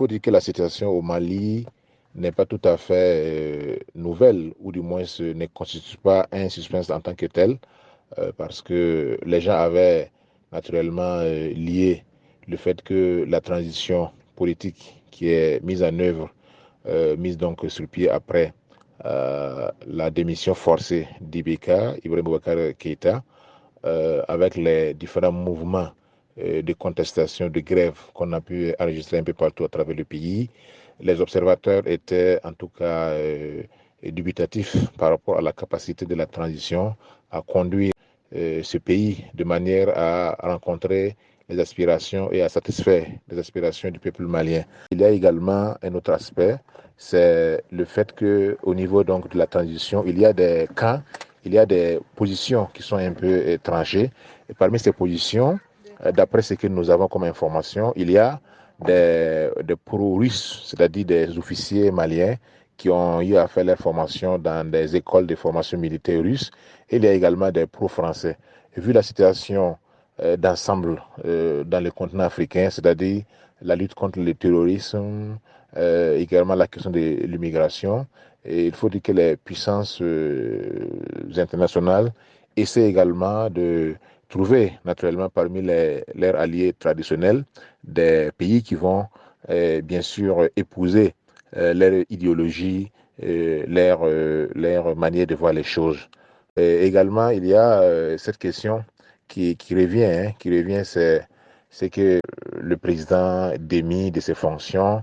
faut dire que la situation au Mali n'est pas tout à fait nouvelle, ou du moins ce ne constitue pas un suspense en tant que tel, parce que les gens avaient naturellement lié le fait que la transition politique qui est mise en œuvre, mise donc sur pied après la démission forcée d'Ibeka, Ibrahim Boubacar Keïta, avec les différents mouvements de contestation, de grève qu'on a pu enregistrer un peu partout à travers le pays. Les observateurs étaient en tout cas dubitatifs par rapport à la capacité de la transition à conduire ce pays de manière à rencontrer les aspirations et à satisfaire les aspirations du peuple malien. Il y a également un autre aspect, c'est le fait qu'au niveau donc de la transition, il y a des camps, il y a des positions qui sont un peu tranchées. Et parmi ces positions, d'après ce que nous avons comme information, il y a des pro-russes, c'est-à-dire des officiers maliens qui ont eu à faire leur formation dans des écoles de formation militaire russes. Et il y a également des pro-français. Et vu la situation d'ensemble dans le continent africain, c'est-à-dire la lutte contre le terrorisme, également la question de l'immigration, et il faut dire que les puissances internationales essaient également de trouver naturellement parmi leurs alliés traditionnels des pays qui vont bien sûr épouser leur idéologie, leur manière de voir les choses. Et également, il y a cette question qui revient, c'est que le président démis de ses fonctions,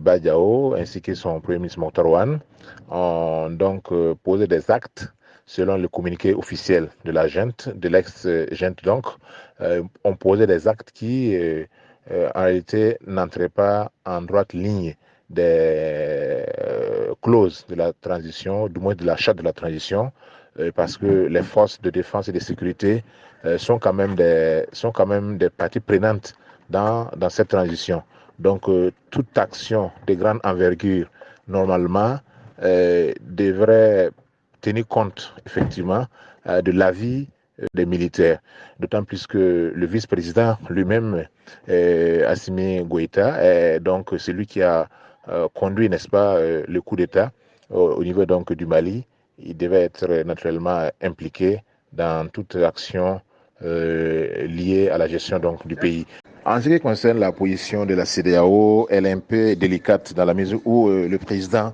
Badiao, ainsi que son premier ministre Mokhtar Ouane, ont donc posé des actes selon le communiqué officiel de la junte, de l'ex-junte donc, ont posé des actes qui, en réalité, n'entraient pas en droite ligne des clauses de la transition, du moins de la charte de la transition, parce que les forces de défense et de sécurité sont quand même des parties prenantes dans cette transition. Donc, toute action de grande envergure, normalement, devrait tenir compte, effectivement, de l'avis des militaires. D'autant plus que le vice-président lui-même, Assimi Goïta, est donc celui qui a conduit, n'est-ce pas, le coup d'État au niveau donc du Mali. Il devait être naturellement impliqué dans toute action liée à la gestion donc du pays. En ce qui concerne la position de la CEDEAO, elle est un peu délicate dans la mesure où le président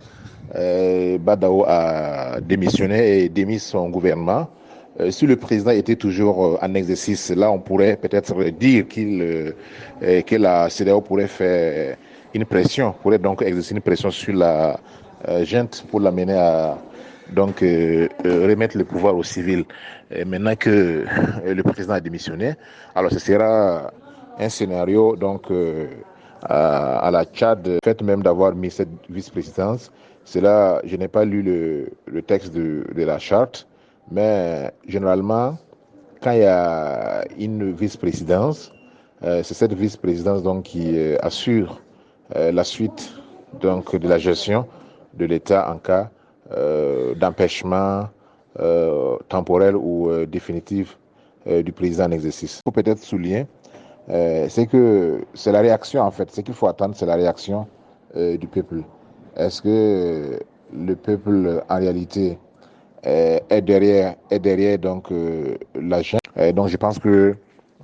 Badao a démissionné et démis son gouvernement. Si le président était toujours en exercice, là on pourrait peut-être dire que la CEDEAO pourrait faire une pression, pourrait donc exercer une pression sur la junte pour l'amener à donc remettre le pouvoir aux civils. Et maintenant que le président a démissionné, alors ce sera un scénario donc à la Tchad, le fait même d'avoir mis cette vice-présidence. Cela, je n'ai pas lu le texte de la charte, mais généralement, quand il y a une vice-présidence, c'est cette vice-présidence donc qui assure la suite donc de la gestion de l'État en cas d'empêchement temporel ou définitif du président en exercice. Il faut peut-être souligner, c'est que c'est la réaction en fait. Ce qu'il faut attendre, c'est la réaction du peuple. Est-ce que le peuple en réalité est derrière donc la junte? Donc je pense que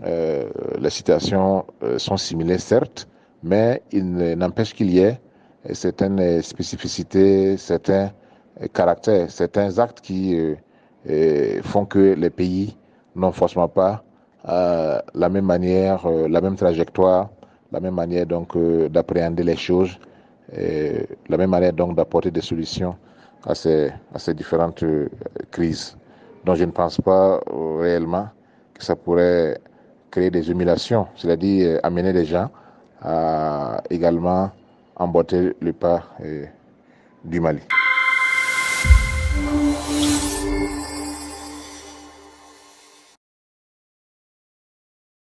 les situations sont similaires certes, mais il n'empêche qu'il y ait certaines spécificités, certains caractères, certains actes qui font que les pays n'ont forcément pas la même manière, la même trajectoire, la même manière donc d'appréhender les choses, la même manière donc d'apporter des solutions à ces différentes crises. Donc je ne pense pas réellement que ça pourrait créer des humiliations, c'est-à-dire amener les gens à également emboîter le pas du Mali.